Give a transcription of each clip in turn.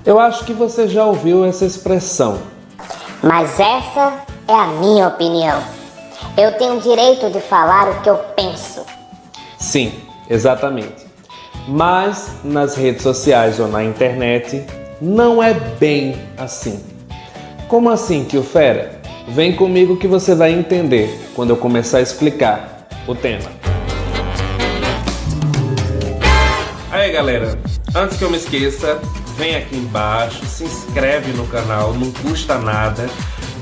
Eu acho que você já ouviu essa expressão. Mas essa é a minha opinião. Eu tenho o direito de falar o que eu penso. Sim, exatamente. Mas nas redes sociais ou na internet não é bem assim. Como assim, tio Fera? Vem comigo que você vai entender quando eu começar a explicar o tema. Aí galera, antes que eu me esqueça, vem aqui embaixo, se inscreve no canal, não custa nada,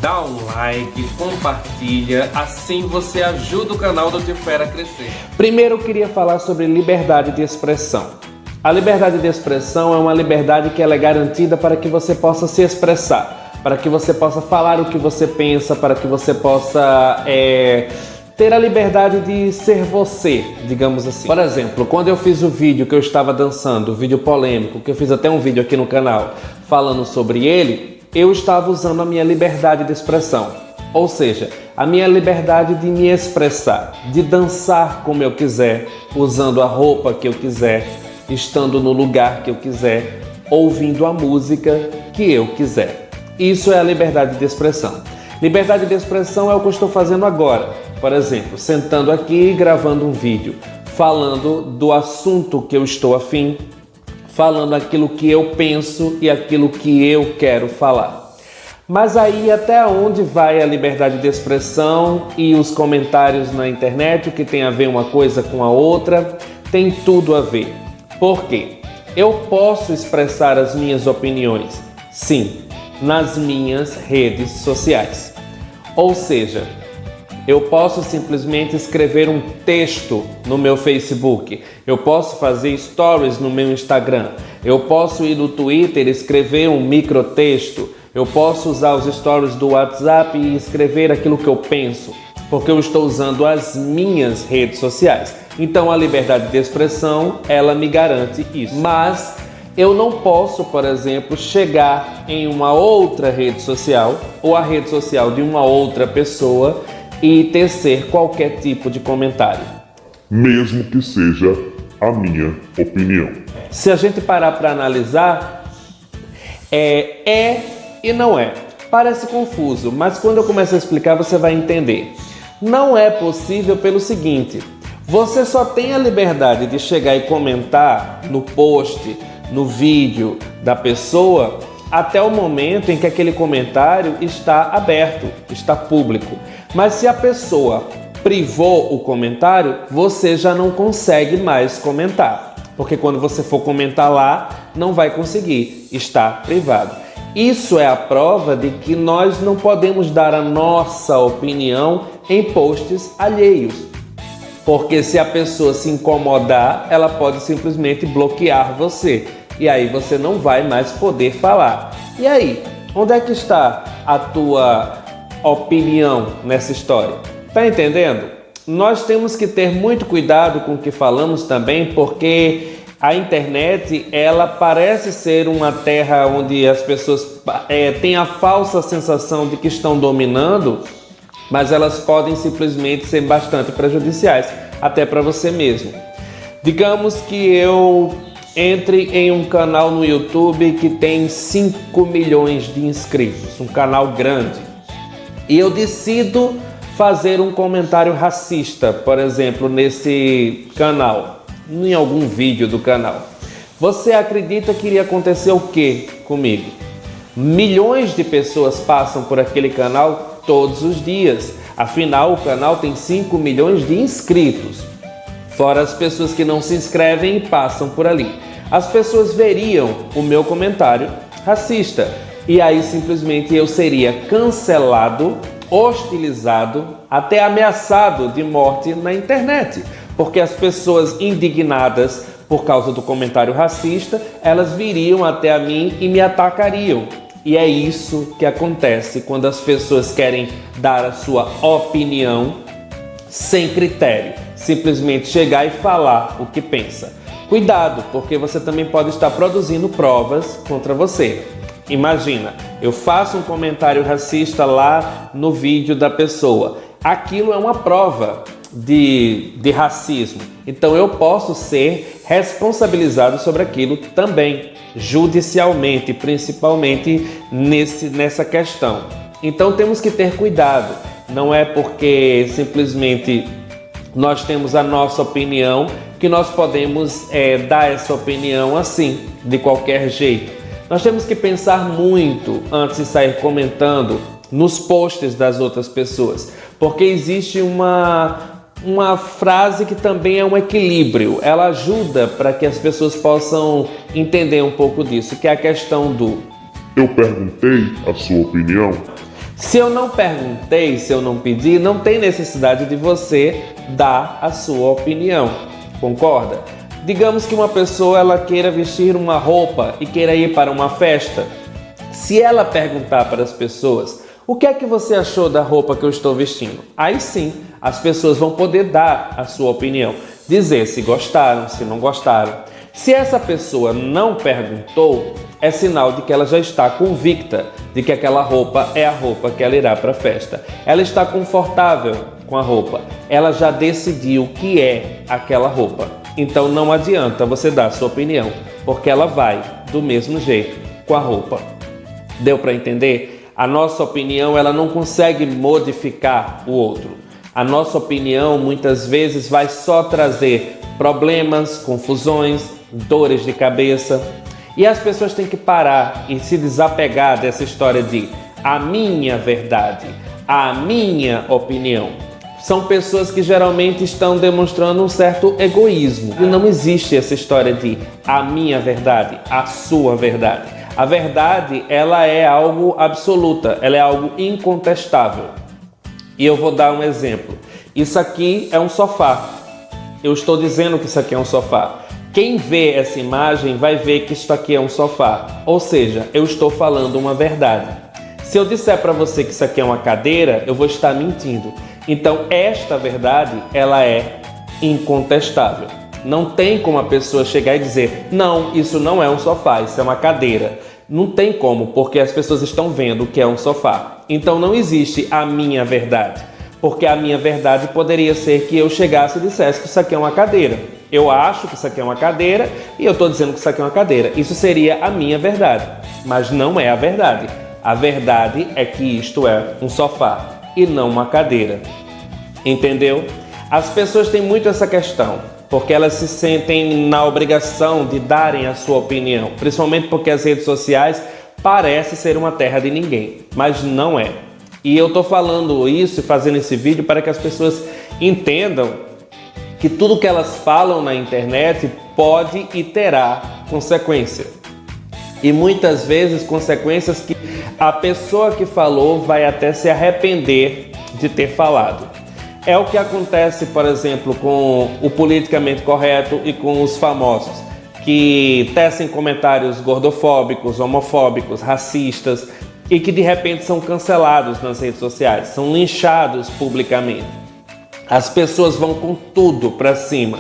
dá um like, compartilha, assim você ajuda o canal do Tio Fera a crescer. Primeiro eu queria falar sobre liberdade de expressão. A liberdade de expressão é uma liberdade que ela é garantida para que você possa se expressar, para que você possa falar o que você pensa, para que você possa ter a liberdade de ser você, digamos assim. Por exemplo, quando eu fiz o vídeo que eu estava dançando, o vídeo polêmico, que eu fiz até um vídeo aqui no canal falando sobre ele, eu estava usando a minha liberdade de expressão. Ou seja, a minha liberdade de me expressar, de dançar como eu quiser, usando a roupa que eu quiser, estando no lugar que eu quiser, ouvindo a música que eu quiser. Isso é a liberdade de expressão. Liberdade de expressão é o que eu estou fazendo agora. Por exemplo, sentando aqui e gravando um vídeo, falando do assunto que eu estou afim, falando aquilo que eu penso e aquilo que eu quero falar. Mas aí até onde vai a liberdade de expressão e os comentários na internet, o que tem a ver uma coisa com a outra? Tem tudo a ver. Por quê? Eu posso expressar as minhas opiniões, sim, nas minhas redes sociais. Ou seja, eu posso simplesmente escrever um texto no meu Facebook, eu posso fazer stories no meu Instagram, eu posso ir no Twitter e escrever um microtexto, eu posso usar os stories do WhatsApp e escrever aquilo que eu penso, porque eu estou usando as minhas redes sociais. Então a liberdade de expressão, ela me garante isso. Mas eu não posso, por exemplo, chegar em uma outra rede social ou a rede social de uma outra pessoa e tecer qualquer tipo de comentário. Mesmo que seja a minha opinião. Se a gente parar para analisar, é e não é. Parece confuso, mas quando eu começar a explicar você vai entender. Não é possível pelo seguinte: você só tem a liberdade de chegar e comentar no post, no vídeo da pessoa, até o momento em que aquele comentário está aberto, está público. Mas se a pessoa privou o comentário, você já não consegue mais comentar. Porque quando você for comentar lá, não vai conseguir, está privado. Isso é a prova de que nós não podemos dar a nossa opinião em posts alheios. Porque se a pessoa se incomodar, ela pode simplesmente bloquear você. E aí você não vai mais poder falar. E aí, onde é que está a tua opinião nessa história? Tá entendendo? Nós temos que ter muito cuidado com o que falamos também, porque a internet, ela parece ser uma terra onde as pessoas têm a falsa sensação de que estão dominando, mas elas podem simplesmente ser bastante prejudiciais, até para você mesmo. Digamos que eu entre em um canal no YouTube que tem 5 milhões de inscritos, um canal grande, e eu decido fazer um comentário racista, por exemplo, nesse canal, em algum vídeo do canal. Você acredita que iria acontecer o que comigo? Milhões de pessoas passam por aquele canal todos os dias. Afinal, o canal tem 5 milhões de inscritos. Fora as pessoas que não se inscrevem e passam por ali. As pessoas veriam o meu comentário racista. E aí simplesmente eu seria cancelado, hostilizado, até ameaçado de morte na internet. Porque as pessoas indignadas por causa do comentário racista, elas viriam até a mim e me atacariam. E é isso que acontece quando as pessoas querem dar a sua opinião sem critério. Simplesmente chegar e falar o que pensa. Cuidado, porque você também pode estar produzindo provas contra você. Imagina, eu faço um comentário racista lá no vídeo da pessoa. Aquilo é uma prova de racismo. Então eu posso ser responsabilizado sobre aquilo também, judicialmente, principalmente nessa questão. Então temos que ter cuidado. Não é porque simplesmente nós temos a nossa opinião que nós podemos dar essa opinião assim, de qualquer jeito. Nós temos que pensar muito antes de sair comentando nos posts das outras pessoas, porque existe uma frase que também é um equilíbrio. Ela ajuda para que as pessoas possam entender um pouco disso, que é a questão do: eu perguntei a sua opinião. se eu não perguntei, se eu não pedi, não tem necessidade de você dar a sua opinião. Concorda? Digamos que uma pessoa ela queira vestir uma roupa e queira ir para uma festa. Se ela perguntar para as pessoas: o que é que você achou da roupa que eu estou vestindo? Aí sim, as pessoas vão poder dar a sua opinião, dizer se gostaram, se não gostaram. Se essa pessoa não perguntou, é sinal de que ela já está convicta de que aquela roupa é a roupa que ela irá para a festa. Ela está confortável com a roupa, ela já decidiu que é aquela roupa. Então não adianta você dar a sua opinião, porque ela vai do mesmo jeito com a roupa. Deu para entender? A nossa opinião ela não consegue modificar o outro. A nossa opinião muitas vezes vai só trazer problemas, confusões, dores de cabeça. E as pessoas têm que parar e se desapegar dessa história de a minha verdade, a minha opinião. São pessoas que geralmente estão demonstrando um certo egoísmo. E não existe essa história de a minha verdade, a sua verdade. A verdade, ela é algo absoluta, ela é algo incontestável. E eu vou dar um exemplo. Isso aqui é um sofá. Eu estou dizendo que isso aqui é um sofá. Quem vê essa imagem vai ver que isso aqui é um sofá. Ou seja, eu estou falando uma verdade. Se eu disser para você que isso aqui é uma cadeira, eu vou estar mentindo. Então, esta verdade, ela é incontestável. Não tem como a pessoa chegar e dizer: não, isso não é um sofá, isso é uma cadeira. Não tem como, porque as pessoas estão vendo que é um sofá. Então não existe a minha verdade, porque a minha verdade poderia ser que eu chegasse e dissesse que isso aqui é uma cadeira. Eu acho que isso aqui é uma cadeira e eu estou dizendo que isso aqui é uma cadeira. Isso seria a minha verdade, mas não é a verdade. A verdade é que isto é um sofá e não uma cadeira. Entendeu? As pessoas têm muito essa questão, porque elas se sentem na obrigação de darem a sua opinião, principalmente porque as redes sociais parecem ser uma terra de ninguém, mas não é. E eu estou falando isso e fazendo esse vídeo para que as pessoas entendam que tudo que elas falam na internet pode e terá consequência. E muitas vezes consequências que a pessoa que falou vai até se arrepender de ter falado. É o que acontece, por exemplo, com o politicamente correto e com os famosos, que tecem comentários gordofóbicos, homofóbicos, racistas e que de repente são cancelados nas redes sociais, são linchados publicamente. As pessoas vão com tudo para cima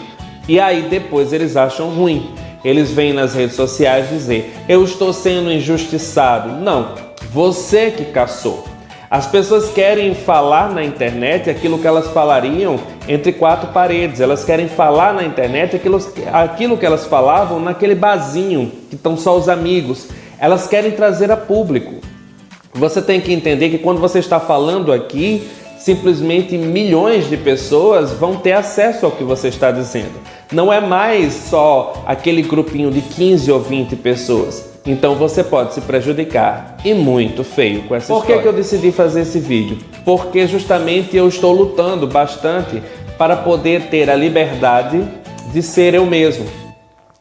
e aí depois eles acham ruim. Eles vêm nas redes sociais dizer: eu estou sendo injustiçado. Não, você que caçou. As pessoas querem falar na internet aquilo que elas falariam entre quatro paredes. Elas querem falar na internet aquilo que elas falavam naquele barzinho, que estão só os amigos. Elas querem trazer a público. Você tem que entender que quando você está falando aqui, simplesmente milhões de pessoas vão ter acesso ao que você está dizendo. Não é mais só aquele grupinho de 15 ou 20 pessoas. Então você pode se prejudicar, e muito feio, com essa história. Por que eu decidi fazer esse vídeo? Porque justamente eu estou lutando bastante para poder ter a liberdade de ser eu mesmo.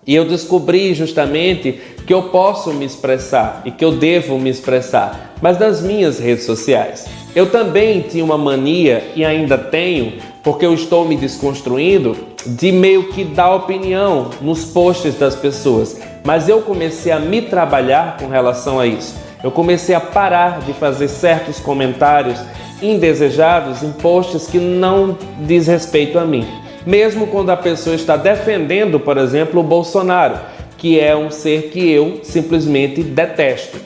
E eu descobri justamente que eu posso me expressar e que eu devo me expressar, mas nas minhas redes sociais. Eu também tinha uma mania, e ainda tenho, porque eu estou me desconstruindo, de meio que dar opinião nos posts das pessoas. Mas eu comecei a me trabalhar com relação a isso. Eu comecei a parar de fazer certos comentários indesejados em posts que não diz respeito a mim. Mesmo quando a pessoa está defendendo, por exemplo, o Bolsonaro, que é um ser que eu simplesmente detesto.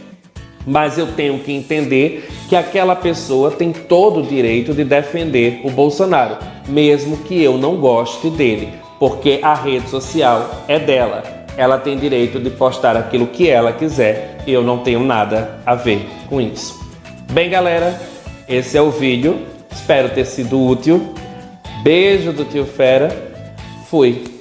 Mas eu tenho que entender que aquela pessoa tem todo o direito de defender o Bolsonaro, mesmo que eu não goste dele, porque a rede social é dela. Ela tem direito de postar aquilo que ela quiser e eu não tenho nada a ver com isso. Bem, galera, esse é o vídeo. Espero ter sido útil. Beijo do tio Fera. Fui.